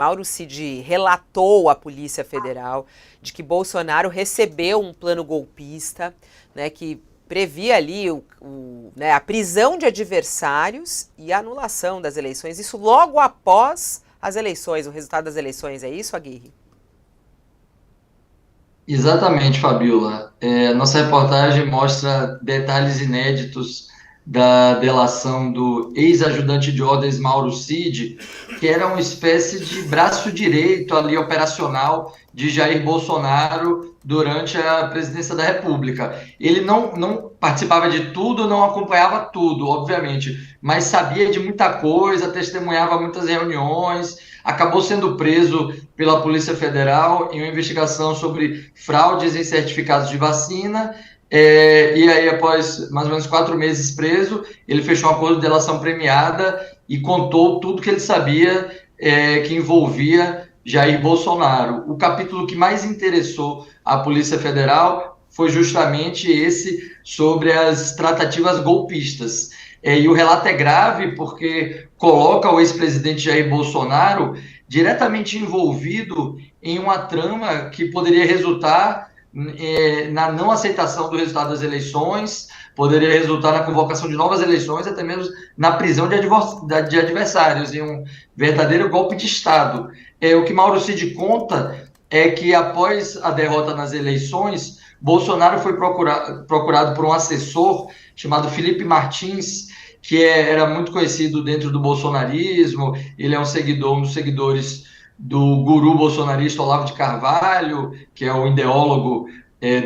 Mauro Cid relatou à Polícia Federal de que Bolsonaro recebeu um plano golpista, né, que previa ali né, a prisão de adversários e a anulação das eleições. Isso logo após as eleições, o resultado das eleições. É isso, Aguirre? Exatamente, Fabiola. Nossa reportagem mostra detalhes inéditos da delação do ex-ajudante de ordens Mauro Cid, que era uma espécie de braço direito ali operacional de Jair Bolsonaro durante a presidência da República. Ele não participava de tudo, não acompanhava tudo, obviamente, mas sabia de muita coisa, testemunhava muitas reuniões, acabou sendo preso pela Polícia Federal em uma investigação sobre fraudes em certificados de vacina. E aí, após mais ou menos 4 meses preso, ele fechou um acordo de delação premiada e contou tudo que ele sabia que envolvia Jair Bolsonaro. O capítulo que mais interessou a Polícia Federal foi justamente esse sobre as tratativas golpistas. E o relato é grave porque coloca o ex-presidente Jair Bolsonaro diretamente envolvido em uma trama que poderia resultar na não aceitação do resultado das eleições, poderia resultar na convocação de novas eleições, até mesmo na prisão de adversários, em um verdadeiro golpe de Estado. O que Mauro Cid conta é que após a derrota nas eleições, Bolsonaro foi procurado por um assessor chamado Felipe Martins, que era muito conhecido dentro do bolsonarismo. Ele é um dos seguidores do guru bolsonarista Olavo de Carvalho, que é o ideólogo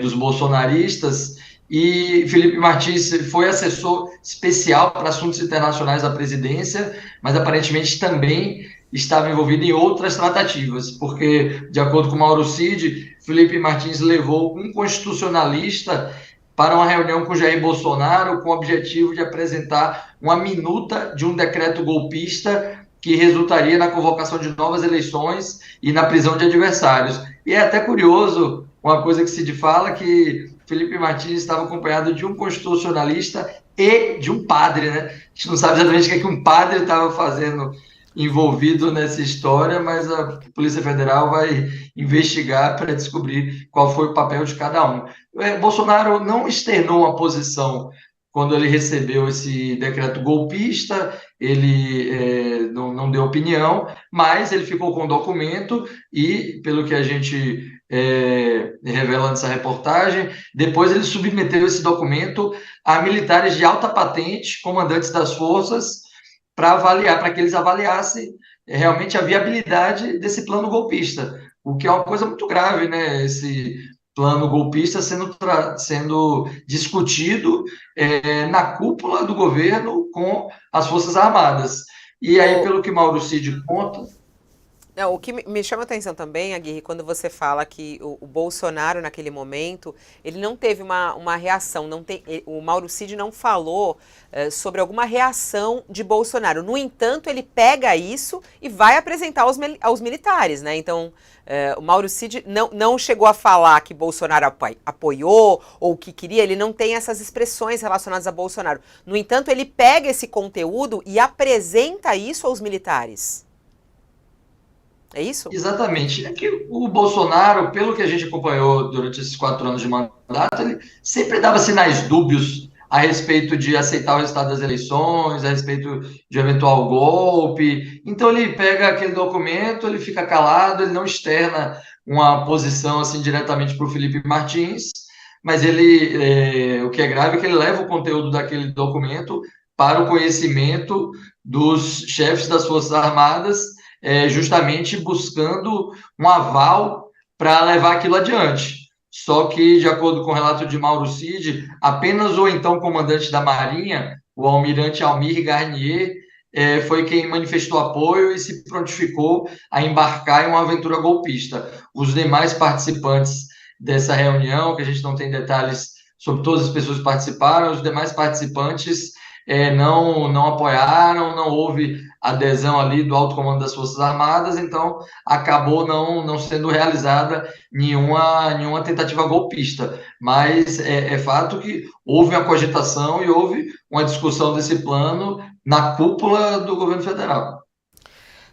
dos bolsonaristas, e Felipe Martins foi assessor especial para assuntos internacionais da presidência, mas aparentemente também estava envolvido em outras tratativas, porque, de acordo com Mauro Cid, Felipe Martins levou um constitucionalista para uma reunião com Jair Bolsonaro com o objetivo de apresentar uma minuta de um decreto golpista que resultaria na convocação de novas eleições e na prisão de adversários. E é até curioso, uma coisa que se fala, que Felipe Martins estava acompanhado de um constitucionalista e de um padre, né? A gente não sabe exatamente o que é que um padre estava fazendo envolvido nessa história, mas a Polícia Federal vai investigar para descobrir qual foi o papel de cada um. Bolsonaro não externou uma posição quando ele recebeu esse decreto golpista, ele não deu opinião, mas ele ficou com o documento e, pelo que a gente revela nessa reportagem, depois ele submeteu esse documento a militares de alta patente, comandantes das forças, para avaliar, para que eles avaliassem realmente a viabilidade desse plano golpista, o que é uma coisa muito grave, né? Esse plano golpista sendo discutido na cúpula do governo com as Forças Armadas. E aí, O, pelo que Mauro Cid conta, Não, o que me chama a atenção também, Aguirre, quando você fala que o Bolsonaro, naquele momento, ele não teve uma reação, o Mauro Cid não falou sobre alguma reação de Bolsonaro. No entanto, ele pega isso e vai apresentar aos militares, né? Então, o Mauro Cid não chegou a falar que Bolsonaro apoiou ou que queria, ele não tem essas expressões relacionadas a Bolsonaro. No entanto, ele pega esse conteúdo e apresenta isso aos militares. É isso? exatamente, é que o Bolsonaro, pelo que a gente acompanhou durante esses 4 anos de mandato, ele sempre dava sinais dúbios a respeito de aceitar o resultado das eleições, a respeito de eventual golpe. Então ele pega aquele documento, ele fica calado, ele não externa uma posição assim diretamente para o Felipe Martins, mas o que é grave é que ele leva o conteúdo daquele documento para o conhecimento dos chefes das Forças Armadas, justamente buscando um aval para levar aquilo adiante. Só que, de acordo com o relato de Mauro Cid, apenas o então comandante da Marinha, o almirante Almir Garnier, foi quem manifestou apoio e se prontificou a embarcar em uma aventura golpista. Os demais participantes dessa reunião, que a gente não tem detalhes sobre todas as pessoas que participaram, os demais participantes não apoiaram, não houve adesão ali do alto comando das Forças Armadas, então acabou não sendo realizada nenhuma tentativa golpista. Mas é fato que houve uma cogitação e houve uma discussão desse plano na cúpula do governo federal.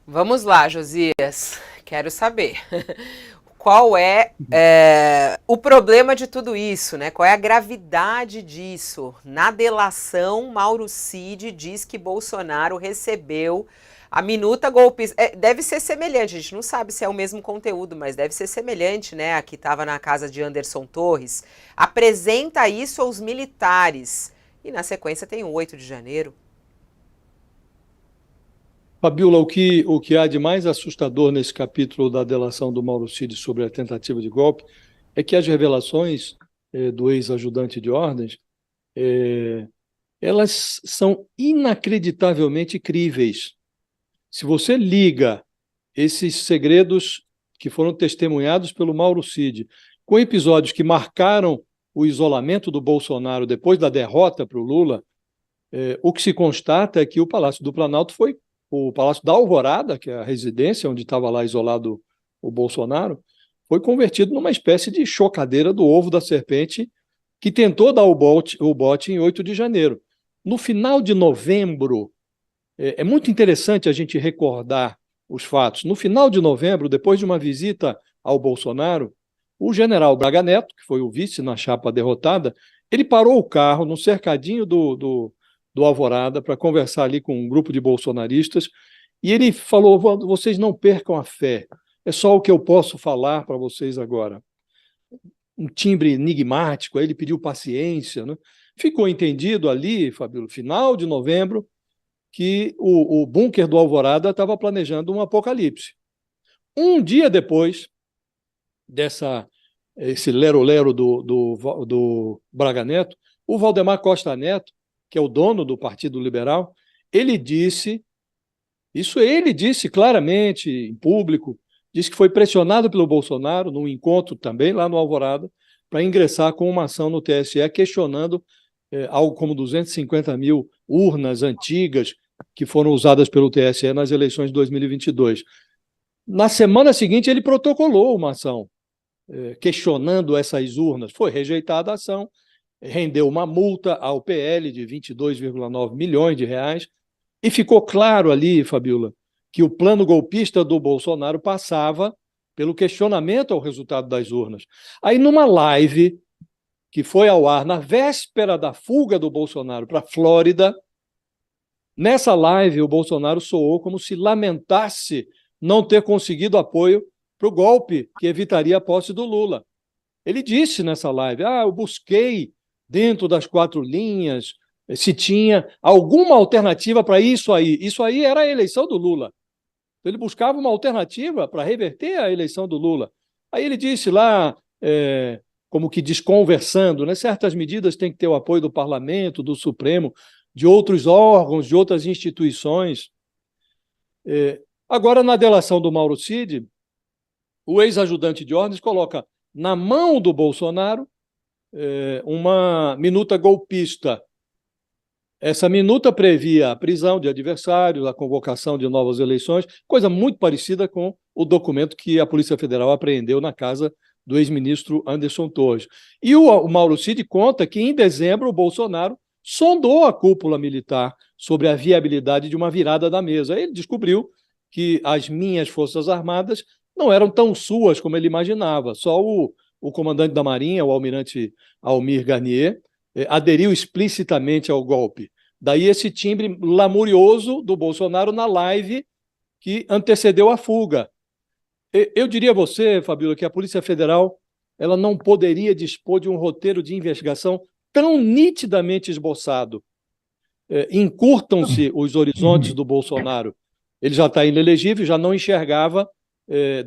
Vamos lá, Josias. Quero saber. Qual o problema de tudo isso, né? Qual é a gravidade disso? Na delação, Mauro Cid diz que Bolsonaro recebeu a minuta golpista. Deve ser semelhante, a gente não sabe se é o mesmo conteúdo, mas deve ser semelhante, né? A que estava na casa de Anderson Torres. Apresenta isso aos militares. E na sequência tem o 8 de janeiro. Fabiola, o que há de mais assustador nesse capítulo da delação do Mauro Cid sobre a tentativa de golpe é que as revelações do ex-ajudante de ordens, elas são inacreditavelmente críveis. Se você liga esses segredos que foram testemunhados pelo Mauro Cid com episódios que marcaram o isolamento do Bolsonaro depois da derrota para o Lula, o que se constata é que o Palácio do Planalto foi o Palácio da Alvorada, que é a residência onde estava lá isolado o Bolsonaro, foi convertido numa espécie de chocadeira do ovo da serpente que tentou dar o bote em 8 de janeiro. No final de novembro, é muito interessante a gente recordar os fatos. No final de novembro, depois de uma visita ao Bolsonaro, o general Braga Neto, que foi o vice na chapa derrotada, ele parou o carro no cercadinho do Alvorada para conversar ali com um grupo de bolsonaristas, e ele falou: vocês não percam a fé, é só o que eu posso falar para vocês agora. Um timbre enigmático, aí ele pediu paciência, né? Ficou entendido ali, Fabíola, final de novembro, que o bunker do Alvorada estava planejando um apocalipse. Um dia depois esse lero-lero do Braga Neto, o Valdemar Costa Neto, que é o dono do Partido Liberal, ele disse claramente em público, disse que foi pressionado pelo Bolsonaro, num encontro também lá no Alvorada, para ingressar com uma ação no TSE questionando algo como 250 mil urnas antigas que foram usadas pelo TSE nas eleições de 2022. Na semana seguinte, ele protocolou uma ação questionando essas urnas. Foi rejeitada a ação, rendeu uma multa ao PL de 22,9 milhões de reais, e ficou claro ali, Fabiola, que o plano golpista do Bolsonaro passava pelo questionamento ao resultado das urnas. Aí, numa live que foi ao ar na véspera da fuga do Bolsonaro para a Flórida, nessa live o Bolsonaro soou como se lamentasse não ter conseguido apoio para o golpe que evitaria a posse do Lula. Ele disse nessa live: eu busquei dentro das 4 linhas se tinha alguma alternativa para isso aí. Isso aí era a eleição do Lula. Ele buscava uma alternativa para reverter a eleição do Lula. Aí ele disse lá, como que desconversando, né, certas medidas têm que ter o apoio do Parlamento, do Supremo, de outros órgãos, de outras instituições. Agora, na delação do Mauro Cid, o ex-ajudante de ordens coloca na mão do Bolsonaro uma minuta golpista. Essa minuta previa a prisão de adversários, a convocação de novas eleições, coisa muito parecida com o documento que a Polícia Federal apreendeu na casa do ex-ministro Anderson Torres. E o Mauro Cid conta que, em dezembro, o Bolsonaro sondou a cúpula militar sobre a viabilidade de uma virada da mesa. Ele descobriu que as minhas Forças Armadas não eram tão suas como ele imaginava. Só o comandante da Marinha, o almirante Almir Garnier, aderiu explicitamente ao golpe. Daí esse timbre lamurioso do Bolsonaro na live que antecedeu a fuga. Eu diria a você, Fabíola, que a Polícia Federal ela não poderia dispor de um roteiro de investigação tão nitidamente esboçado. Encurtam-se os horizontes do Bolsonaro. Ele já está inelegível, já não enxergava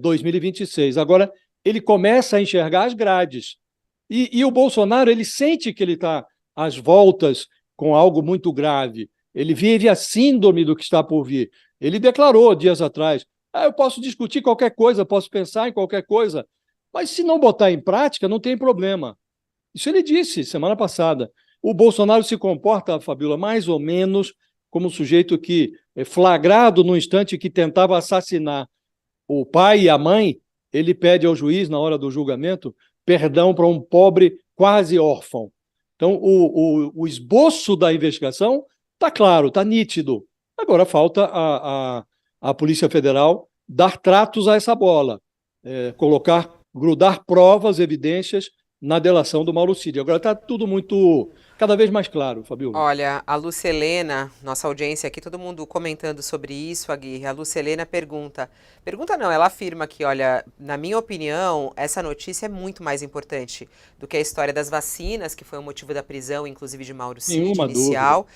2026. Agora, ele começa a enxergar as grades. E o Bolsonaro, ele sente que ele está às voltas com algo muito grave. Ele vive a síndrome do que está por vir. Ele declarou dias atrás: eu posso discutir qualquer coisa, posso pensar em qualquer coisa, mas se não botar em prática, não tem problema. Isso ele disse semana passada. O Bolsonaro se comporta, Fabíola, mais ou menos como um sujeito que, flagrado no instante que tentava assassinar o pai e a mãe, ele pede ao juiz, na hora do julgamento, perdão para um pobre quase órfão. Então, o esboço da investigação está claro, está nítido. Agora falta a a Polícia Federal dar tratos a essa bola, grudar provas, evidências na delação do Mauro Cid. Agora está tudo cada vez mais claro, Fabiola. Olha, a Lucelena, nossa audiência aqui, todo mundo comentando sobre isso, Aguirre. A Lucelena pergunta não, ela afirma que, olha, na minha opinião, essa notícia é muito mais importante do que a história das vacinas, que foi o motivo da prisão, inclusive de Mauro Cid, inicial,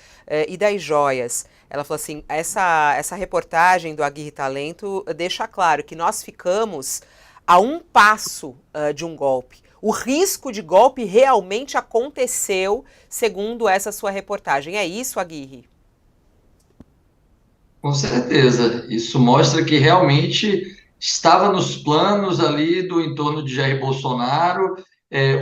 e das joias. Ela falou assim, essa reportagem do Aguirre Talento deixa claro que nós ficamos a um passo de um golpe. O risco de golpe realmente aconteceu, segundo essa sua reportagem. É isso, Aguirre? Com certeza. Isso mostra que realmente estava nos planos ali do entorno de Jair Bolsonaro.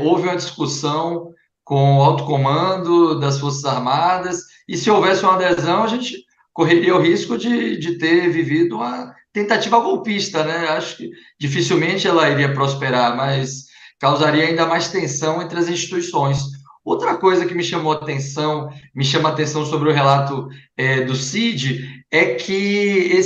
Houve uma discussão com o alto comando das Forças Armadas, e se houvesse uma adesão, a gente correria o risco de ter vivido uma tentativa golpista, né? Acho que dificilmente ela iria prosperar, mas causaria ainda mais tensão entre as instituições. Outra coisa que me chama atenção sobre o relato do Cid é que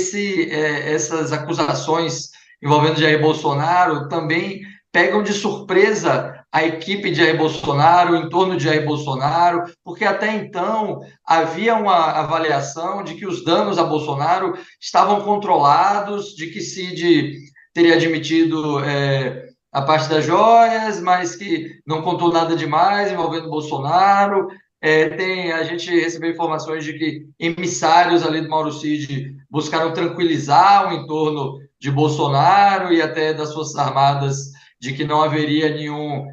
essas acusações envolvendo Jair Bolsonaro também pegam de surpresa a equipe de Jair Bolsonaro, em torno de Jair Bolsonaro, porque até então havia uma avaliação de que os danos a Bolsonaro estavam controlados, de que Cid teria admitido a parte das joias, mas que não contou nada demais envolvendo Bolsonaro. A gente recebeu informações de que emissários ali do Mauro Cid buscaram tranquilizar o entorno de Bolsonaro e até das Forças Armadas, de que não haveria nenhum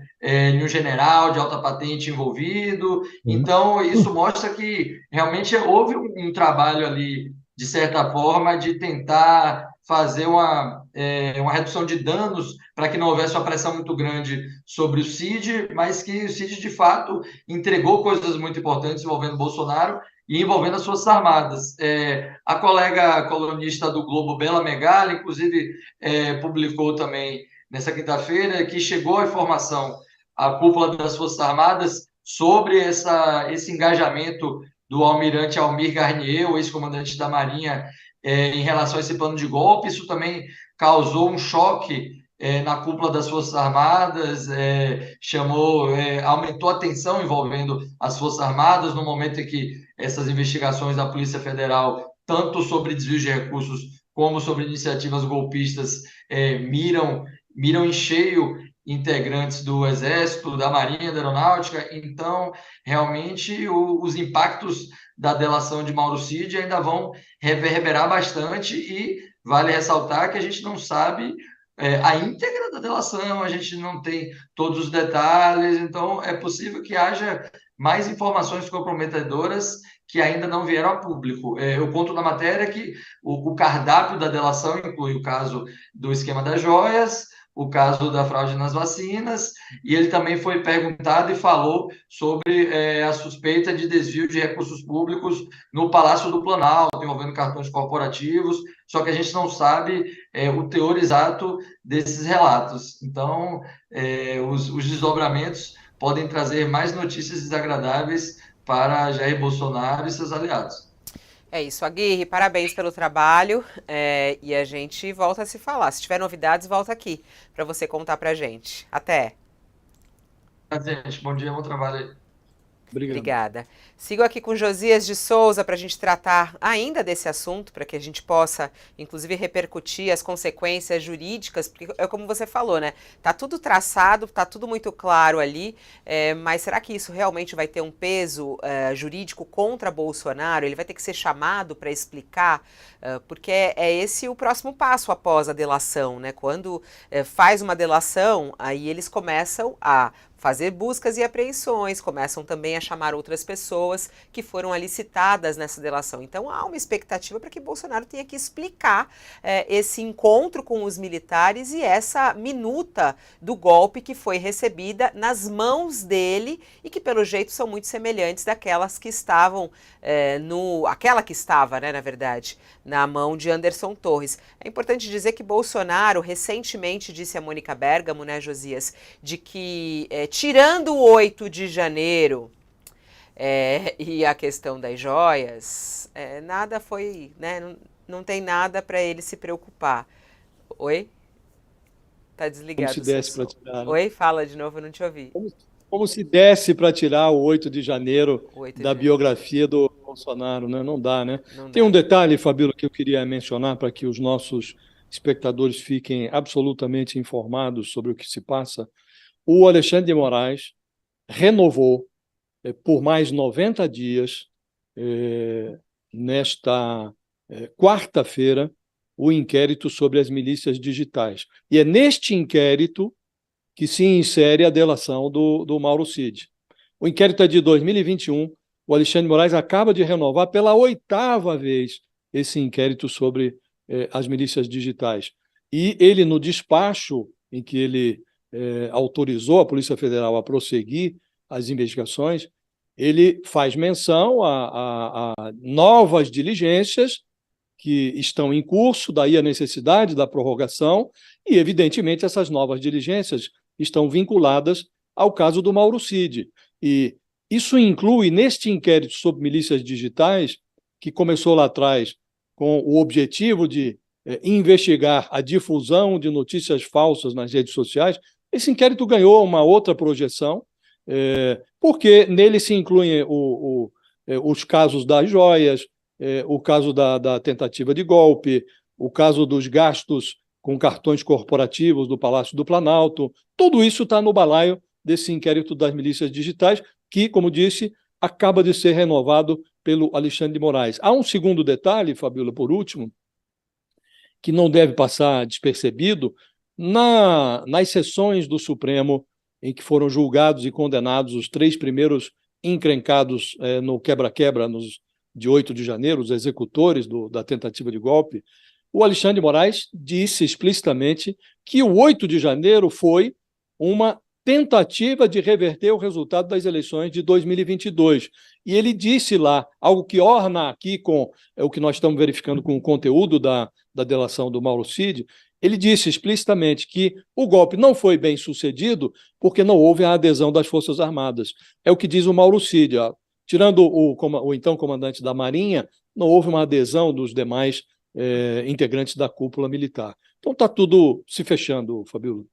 general de alta patente envolvido. Então, isso mostra que realmente houve um trabalho ali, de certa forma, de tentar fazer uma redução de danos para que não houvesse uma pressão muito grande sobre o Cid, mas que o Cid, de fato, entregou coisas muito importantes envolvendo Bolsonaro e envolvendo as Forças Armadas. A colega colunista do Globo, Bela Megali, inclusive, publicou também nessa quinta-feira que chegou a informação à cúpula das Forças Armadas sobre esse engajamento do almirante Almir Garnier, o ex-comandante da Marinha, em relação a esse plano de golpe. Isso também causou um choque na cúpula das Forças Armadas, aumentou a tensão envolvendo as Forças Armadas no momento em que essas investigações da Polícia Federal, tanto sobre desvio de recursos como sobre iniciativas golpistas, miram em cheio integrantes do Exército, da Marinha, da Aeronáutica. Então, realmente, os impactos da delação de Mauro Cid ainda vão reverberar bastante, e vale ressaltar que a gente não sabe a íntegra da delação, a gente não tem todos os detalhes, então é possível que haja mais informações comprometedoras que ainda não vieram a público. Eu conto na matéria que o cardápio da delação inclui o caso do esquema das joias, o caso da fraude nas vacinas, e ele também foi perguntado e falou sobre a suspeita de desvio de recursos públicos no Palácio do Planalto, envolvendo cartões corporativos, só que a gente não sabe o teor exato desses relatos. Então, os desdobramentos podem trazer mais notícias desagradáveis para Jair Bolsonaro e seus aliados. É isso, Aguirre, parabéns pelo trabalho, e a gente volta a se falar. Se tiver novidades, volta aqui para você contar pra gente. Até. Gente, bom dia, bom trabalho aí. Obrigada. Sigo aqui com Josias de Souza para a gente tratar ainda desse assunto, para que a gente possa, inclusive, repercutir as consequências jurídicas, porque é como você falou, né? Tá tudo traçado, tá tudo muito claro ali, mas será que isso realmente vai ter um peso jurídico contra Bolsonaro? Ele vai ter que ser chamado para explicar, porque é esse o próximo passo após a delação, né? Quando faz uma delação, aí eles começam a fazer buscas e apreensões, começam também a chamar outras pessoas que foram ali citadas nessa delação. Então há uma expectativa para que Bolsonaro tenha que explicar esse encontro com os militares e essa minuta do golpe que foi recebida nas mãos dele e que pelo jeito são muito semelhantes daquelas que estavam aquela que estava, né, na verdade, na mão de Anderson Torres. É importante dizer que Bolsonaro recentemente disse a Mônica Bergamo, né, Josias, de que tirando o 8 de janeiro e a questão das joias, nada foi, né, não tem nada para ele se preocupar. Oi? Tá Como desligado se o seu desse para som. tirar, né? Oi? Fala de novo, eu não te ouvi. Como se desse para tirar o 8 de janeiro 8 da de janeiro. biografia do Bolsonaro, né? Não dá, né? Não Tem um dá. detalhe, Fabíola, que eu queria mencionar para que os nossos espectadores fiquem absolutamente informados sobre o que se passa. O Alexandre de Moraes renovou por mais 90 dias, nesta quarta-feira, o inquérito sobre as milícias digitais. E é neste inquérito que se insere a delação do Mauro Cid. O inquérito é de 2021, o Alexandre de Moraes acaba de renovar pela 8ª vez esse inquérito sobre as milícias digitais. E ele, no despacho em que ele autorizou a Polícia Federal a prosseguir as investigações, ele faz menção a novas diligências que estão em curso, daí a necessidade da prorrogação, e, evidentemente, essas novas diligências estão vinculadas ao caso do Mauro Cid. E isso inclui, neste inquérito sobre milícias digitais, que começou lá atrás com o objetivo de investigar a difusão de notícias falsas nas redes sociais, esse inquérito ganhou uma outra projeção, porque nele se incluem os casos das joias, o caso da tentativa de golpe, o caso dos gastos com cartões corporativos do Palácio do Planalto. Tudo isso está no balaio desse inquérito das milícias digitais, que, como disse, acaba de ser renovado pelo Alexandre de Moraes. Há um segundo detalhe, Fabíola, por último, que não deve passar despercebido. Nas sessões do Supremo em que foram julgados e condenados os 3 primeiros encrencados no quebra-quebra de 8 de janeiro, os executores da tentativa de golpe, o Alexandre de Moraes disse explicitamente que o 8 de janeiro foi uma tentativa de reverter o resultado das eleições de 2022. E ele disse lá, algo que orna aqui com o que nós estamos verificando com o conteúdo da delação do Mauro Cid, ele disse explicitamente que o golpe não foi bem sucedido porque não houve a adesão das Forças Armadas. É o que diz o Mauro Cid. Tirando o então comandante da Marinha, não houve uma adesão dos demais integrantes da cúpula militar. Então está tudo se fechando, Fabíola.